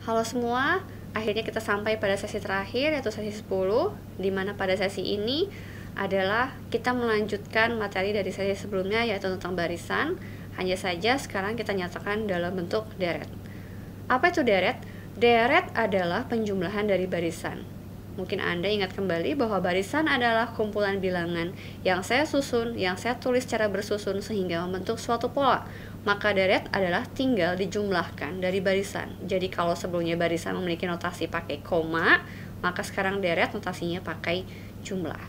Halo semua, akhirnya kita sampai pada sesi terakhir yaitu sesi 10, di mana pada sesi ini adalah kita melanjutkan materi dari sesi sebelumnya yaitu tentang barisan. Hanya saja sekarang kita nyatakan dalam bentuk deret. Apa itu deret? Deret adalah penjumlahan dari barisan. Mungkin Anda ingat kembali bahwa barisan adalah kumpulan bilangan yang saya susun, yang saya tulis secara bersusun sehingga membentuk suatu pola. Maka deret adalah tinggal dijumlahkan dari barisan. Jadi kalau sebelumnya barisan memiliki notasi pakai koma, maka sekarang deret notasinya pakai jumlah.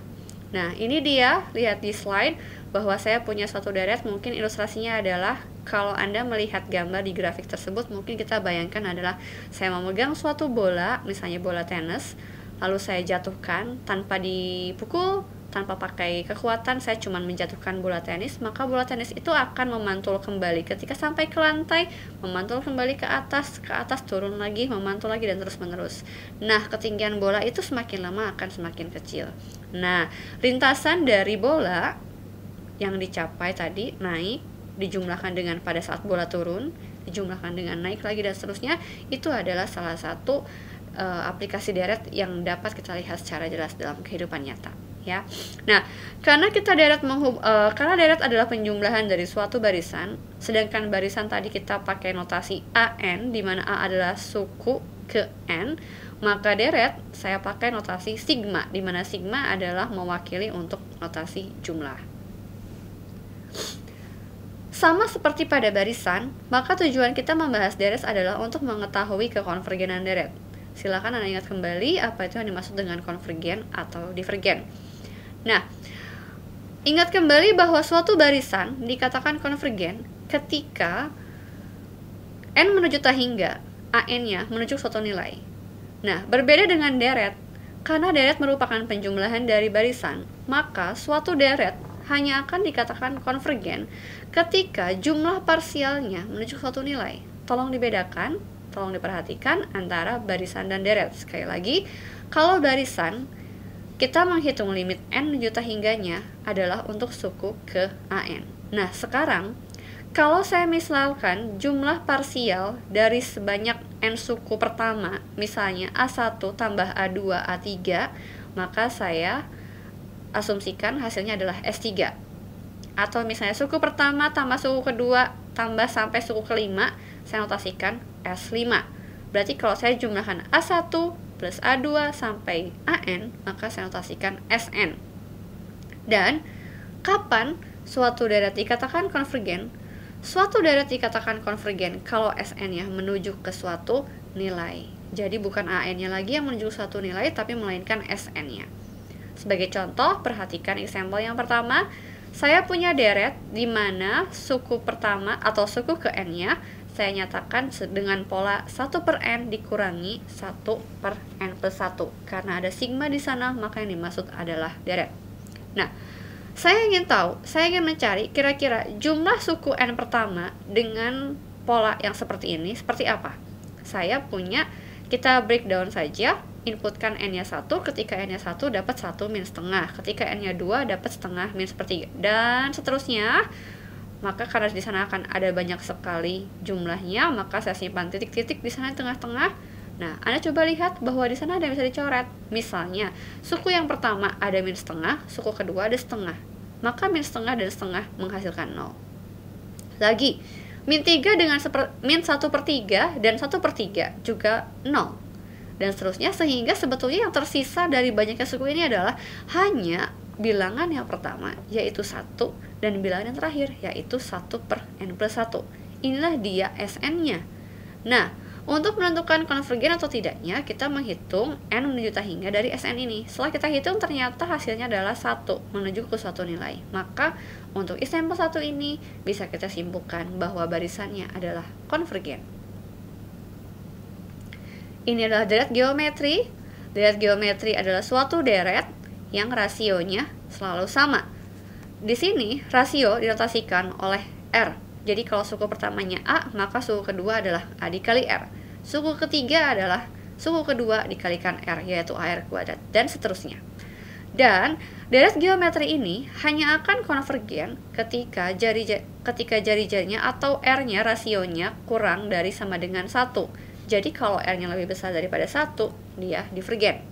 Nah, ini dia, lihat di slide bahwa saya punya suatu deret. Mungkin ilustrasinya adalah kalau Anda melihat gambar di grafik tersebut, mungkin kita bayangkan adalah saya memegang suatu bola, misalnya bola tenis, lalu saya jatuhkan tanpa dipukul, tanpa pakai kekuatan, saya cuma menjatuhkan bola tenis, maka bola tenis itu akan memantul kembali ketika sampai ke lantai, memantul kembali ke atas, turun lagi, memantul lagi, dan terus menerus. Nah, ketinggian bola itu semakin lama akan semakin kecil. Nah, lintasan dari bola yang dicapai tadi naik, dijumlahkan dengan pada saat bola turun, dijumlahkan dengan naik lagi, dan seterusnya. Itu adalah salah satu aplikasi deret yang dapat kita lihat secara jelas dalam kehidupan nyata, ya. Nah, karena deret adalah penjumlahan dari suatu barisan, sedangkan barisan tadi kita pakai notasi AN, di mana A adalah suku ke N, maka deret saya pakai notasi sigma, di mana sigma adalah mewakili untuk notasi jumlah. Sama seperti pada barisan, maka tujuan kita membahas deret adalah untuk mengetahui kekonvergenan deret. Silakan Anda ingat kembali apa itu yang dimaksud dengan konvergen atau divergen. Nah, ingat kembali bahwa suatu barisan dikatakan konvergen ketika N menuju tak hingga, AN-nya menuju suatu nilai. Nah, berbeda dengan deret, karena deret merupakan penjumlahan dari barisan, maka suatu deret hanya akan dikatakan konvergen ketika jumlah parsialnya menuju suatu nilai. Tolong diperhatikan antara barisan dan deret. Sekali lagi, kalau barisan, kita menghitung limit N menuju tak hingganya adalah untuk suku ke AN. Nah, sekarang, kalau saya misalkan jumlah parsial dari sebanyak N suku pertama, misalnya A1 tambah A2, A3, maka saya asumsikan hasilnya adalah S3. Atau misalnya suku pertama tambah suku kedua tambah sampai suku kelima, saya notasikan S5. Berarti kalau saya jumlahkan A1 plus A2 sampai AN, maka saya notasikan SN. Dan kapan suatu deret dikatakan konvergen? Suatu deret dikatakan konvergen kalau SN-nya menuju ke suatu nilai. Jadi bukan AN-nya lagi yang menuju ke suatu nilai, tapi melainkan SN-nya. Sebagai contoh, perhatikan example yang pertama. Saya punya deret di mana suku pertama atau suku ke N-nya saya nyatakan dengan pola 1 per N dikurangi 1 per N plus 1. Karena ada sigma di sana, maka yang dimaksud adalah deret. Nah, saya ingin mencari kira-kira jumlah suku N pertama dengan pola yang seperti ini, seperti apa? Kita breakdown saja, inputkan N-nya 1, ketika N-nya 1 dapat 1 min setengah, ketika N-nya 2 dapat setengah min sepertiga, dan seterusnya. Maka karena di sana akan ada banyak sekali jumlahnya, maka saya simpan titik-titik di sana di tengah-tengah. Nah, Anda coba lihat bahwa di sana ada yang bisa dicoret. Misalnya, suku yang pertama ada min setengah, suku kedua ada setengah. Maka min setengah dan setengah menghasilkan 0. Lagi, min 3 dengan min 1 per 3 dan 1 per 3 juga 0. Dan seterusnya, sehingga sebetulnya yang tersisa dari banyaknya suku ini adalah hanya bilangan yang pertama, yaitu 1, dan bilangan yang terakhir, yaitu 1 per N plus 1. Inilah dia SN-nya. Nah, untuk menentukan konvergen atau tidaknya, kita menghitung N menuju tak hingga dari SN ini. Setelah kita hitung, ternyata hasilnya adalah 1 menuju ke suatu nilai. Maka, untuk example 1 ini, bisa kita simpulkan bahwa barisannya adalah konvergen. Ini adalah deret geometri. Deret geometri adalah suatu deret yang rasionya selalu sama. Di sini, rasio dinotasikan oleh R. Jadi kalau suku pertamanya A, maka suku kedua adalah A dikali R. Suku ketiga adalah suku kedua dikalikan R, yaitu AR kuadrat, dan seterusnya. Dan deret geometri ini hanya akan konvergen ketika jari-jarinya atau R-nya rasionya kurang dari sama dengan 1. Jadi kalau R-nya lebih besar daripada 1, dia divergen.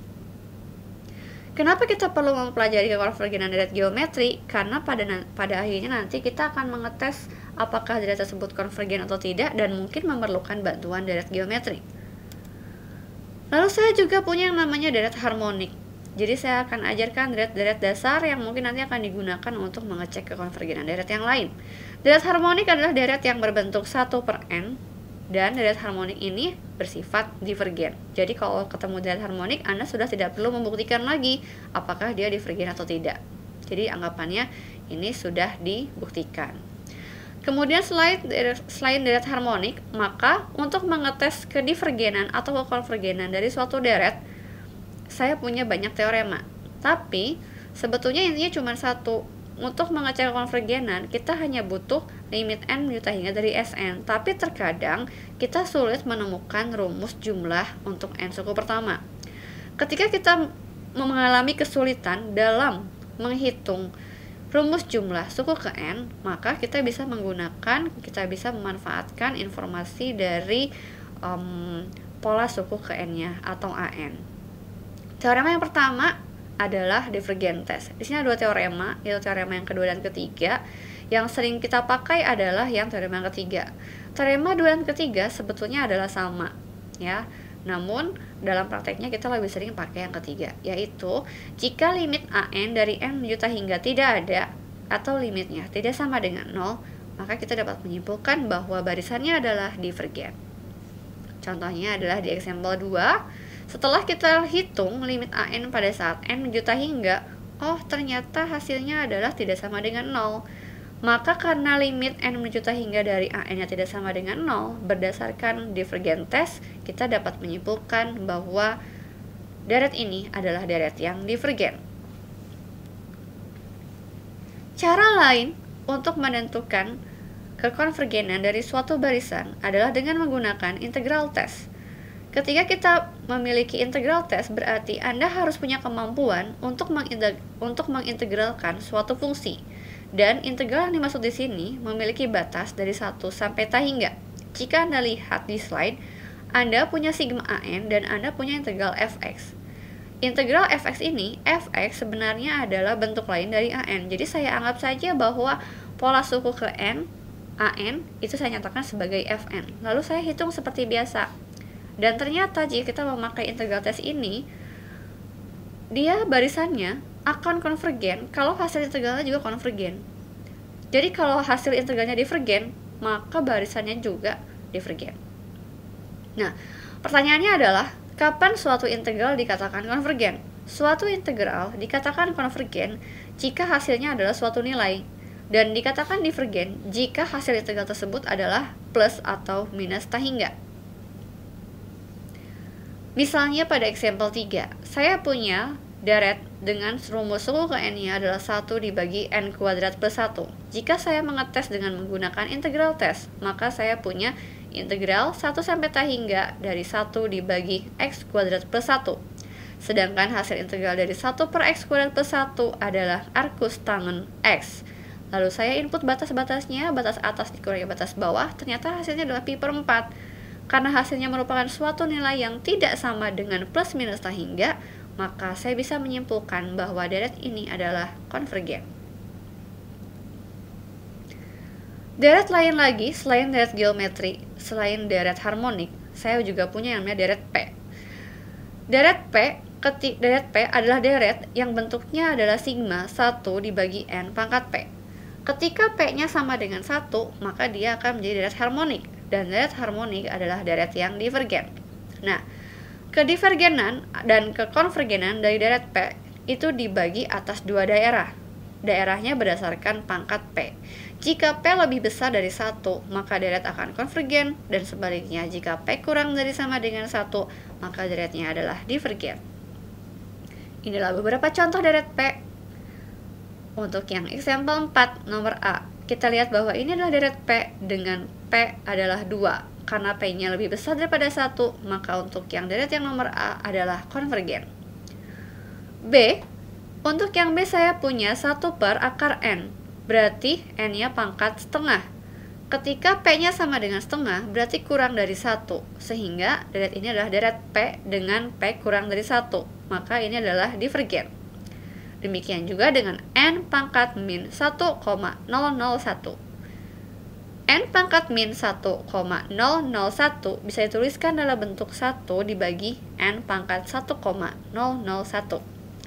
Kenapa kita perlu mempelajari kekonvergenan deret geometri? Karena pada akhirnya nanti kita akan mengetes apakah deret tersebut konvergen atau tidak dan mungkin memerlukan bantuan deret geometri. Lalu saya juga punya yang namanya deret harmonik. Jadi saya akan ajarkan deret-deret dasar yang mungkin nanti akan digunakan untuk mengecek kekonvergenan deret yang lain. Deret harmonik adalah deret yang berbentuk 1/n, dan deret harmonik ini bersifat divergen. Jadi kalau ketemu deret harmonik, Anda sudah tidak perlu membuktikan lagi apakah dia divergen atau tidak. Jadi anggapannya ini sudah dibuktikan. Kemudian selain deret harmonik, maka untuk mengetes kedivergenan atau kekonvergenan dari suatu deret, saya punya banyak teorema. Tapi sebetulnya intinya cuma satu. Untuk mengecek konvergenan, kita hanya butuh limit n menyutai hingga dari Sn. Tapi terkadang kita sulit menemukan rumus jumlah untuk n suku pertama. Ketika kita mengalami kesulitan dalam menghitung rumus jumlah suku ke n, maka kita bisa memanfaatkan informasi dari pola suku ke n-nya atau an. Teorema yang pertama adalah divergen test. Di sini ada dua teorema, yaitu teorema yang kedua dan ketiga. Yang sering kita pakai adalah yang teorema yang ketiga. Teorema 2 dan ketiga sebetulnya adalah sama, ya. Namun dalam prakteknya kita lebih sering pakai yang ketiga, yaitu jika limit an dari n juta hingga tidak ada atau limitnya tidak sama dengan 0, maka kita dapat menyimpulkan bahwa barisannya adalah divergen. Contohnya adalah di example 2. Setelah kita hitung limit an pada saat n juta hingga, ternyata hasilnya adalah tidak sama dengan 0. Maka karena limit n juta hingga dari an-nya tidak sama dengan 0, berdasarkan divergen test, kita dapat menyimpulkan bahwa deret ini adalah deret yang divergen. Cara lain untuk menentukan kekonvergenan dari suatu barisan adalah dengan menggunakan integral test. Ketika kita memiliki integral test, berarti Anda harus punya kemampuan untuk mengintegralkan suatu fungsi. Dan integral yang dimaksud di sini memiliki batas dari 1 sampai ta hingga. Jika Anda lihat di slide, Anda punya sigma an dan Anda punya integral fx. Integral fx ini, fx sebenarnya adalah bentuk lain dari an. Jadi saya anggap saja bahwa pola suku ke n, an, itu saya nyatakan sebagai fn. Lalu saya hitung seperti biasa. Dan ternyata jika kita memakai integral test ini, dia barisannya akan konvergen kalau hasil integralnya juga konvergen. Jadi kalau hasil integralnya divergen, maka barisannya juga divergen. Nah, pertanyaannya adalah, kapan suatu integral dikatakan konvergen? Suatu integral dikatakan konvergen jika hasilnya adalah suatu nilai, dan dikatakan divergen jika hasil integral tersebut adalah plus atau minus ta hingga. Misalnya pada example 3, saya punya deret dengan rumus suku ke n-nya adalah 1 dibagi n kuadrat plus 1. Jika saya mengetes dengan menggunakan integral test, maka saya punya integral 1 sampai ta hingga dari 1 dibagi x kuadrat plus 1. Sedangkan hasil integral dari 1 per x kuadrat plus 1 adalah arcus tangen x. Lalu saya input batas-batasnya, batas atas dikurangi batas bawah, ternyata hasilnya adalah pi per 4. Karena hasilnya merupakan suatu nilai yang tidak sama dengan plus minus ta hingga, maka saya bisa menyimpulkan bahwa deret ini adalah konvergen. Deret lain lagi selain deret geometri, selain deret harmonik, saya juga punya yang namanya deret P. Deret P adalah deret yang bentuknya adalah sigma 1 dibagi n pangkat P. Ketika P-nya sama dengan 1, maka dia akan menjadi deret harmonik. Dan deret harmonik adalah deret yang divergen. Nah, kedivergenan dan kekonvergenan dari deret P itu dibagi atas dua daerah. Daerahnya berdasarkan pangkat P. Jika P lebih besar dari 1, maka deret akan konvergen, dan sebaliknya jika P kurang dari sama dengan 1, maka deretnya adalah divergen. Inilah beberapa contoh deret P. Untuk yang example 4, nomor A, kita lihat bahwa ini adalah deret P dengan P adalah 2. Karena P-nya lebih besar daripada 1, maka untuk yang deret yang nomor A adalah konvergen. B, untuk yang B saya punya 1 per akar N, berarti N-nya pangkat setengah. Ketika P-nya sama dengan setengah, berarti kurang dari 1. Sehingga deret ini adalah deret P dengan P kurang dari 1. Maka ini adalah divergen. Demikian juga dengan N pangkat min 1,001. N pangkat min 1,001 bisa dituliskan dalam bentuk 1 dibagi N pangkat 1,001.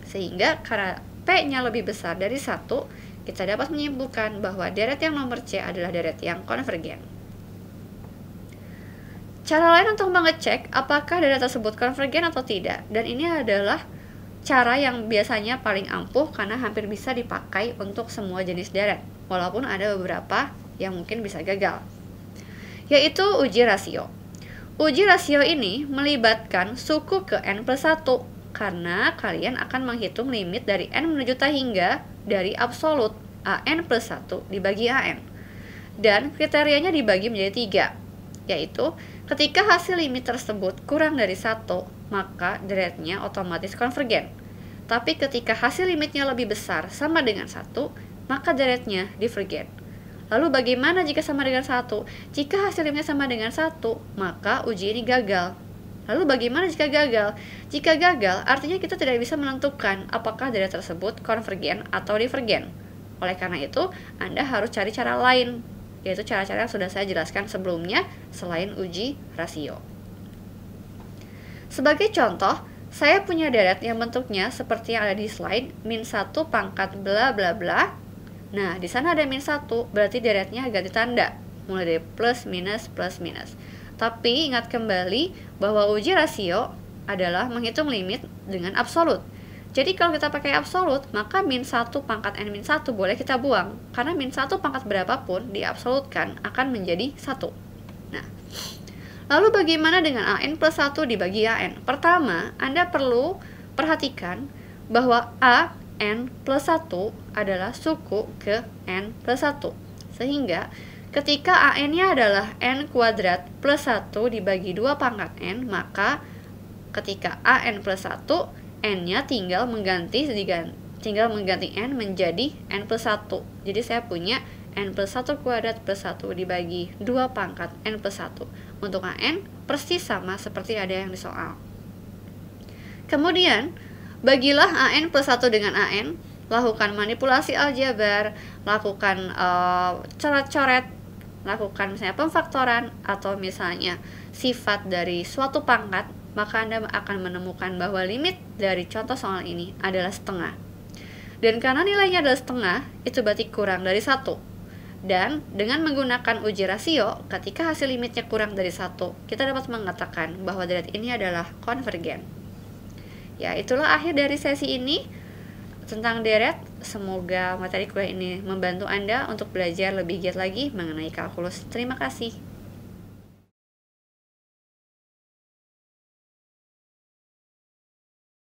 Sehingga karena P-nya lebih besar dari 1, kita dapat menyimpulkan bahwa deret yang nomor C adalah deret yang konvergen. Cara lain untuk mengecek apakah deret tersebut konvergen atau tidak, dan ini adalah cara yang biasanya paling ampuh karena hampir bisa dipakai untuk semua jenis deret, walaupun ada beberapa yang mungkin bisa gagal, yaitu uji rasio. Uji rasio ini melibatkan suku ke N plus 1, karena kalian akan menghitung limit dari N menuju T hingga dari absolut AN plus 1 dibagi AN. Dan kriterianya dibagi menjadi 3, yaitu ketika hasil limit tersebut kurang dari 1, maka deretnya otomatis konvergen. Tapi ketika hasil limitnya lebih besar sama dengan 1, maka deretnya divergen. Lalu bagaimana jika sama dengan 1? Jika hasil limitnya sama dengan 1, maka uji ini gagal. Lalu bagaimana jika gagal? Jika gagal, artinya kita tidak bisa menentukan apakah deret tersebut konvergen atau divergen. Oleh karena itu, Anda harus cari cara lain, yaitu cara-cara yang sudah saya jelaskan sebelumnya selain uji rasio. Sebagai contoh, saya punya deret yang bentuknya seperti yang ada di slide, min 1 pangkat bla bla bla. Nah, di sana ada min 1, berarti deretnya ganti tanda, mulai dari plus minus plus minus. Tapi ingat kembali bahwa uji rasio adalah menghitung limit dengan absolut. Jadi kalau kita pakai absolut, maka min 1 pangkat N min 1 boleh kita buang, karena min 1 pangkat berapapun diabsolutkan akan menjadi 1. Nah, lalu bagaimana dengan AN plus 1 dibagi AN? Pertama, Anda perlu perhatikan bahwa AN plus 1 adalah suku ke N plus 1. Sehingga ketika AN-nya adalah N kuadrat plus 1 dibagi 2 pangkat N, maka ketika AN plus 1, N-nya tinggal mengganti N menjadi N plus 1. Jadi saya punya N plus 1 kuadrat plus 1 dibagi 2 pangkat N plus 1. Untuk AN persis sama seperti ada yang di soal. Kemudian, bagilah AN plus 1 dengan AN, lakukan manipulasi aljabar, lakukan coret-coret, lakukan misalnya pemfaktoran atau misalnya sifat dari suatu pangkat, maka Anda akan menemukan bahwa limit dari contoh soal ini adalah setengah. Dan karena nilainya adalah setengah, itu berarti kurang dari 1. Dan dengan menggunakan uji rasio, ketika hasil limitnya kurang dari 1, kita dapat mengatakan bahwa deret ini adalah konvergen. Ya, itulah akhir dari sesi ini tentang deret. Semoga materi kuliah ini membantu Anda untuk belajar lebih giat lagi mengenai kalkulus. Terima kasih.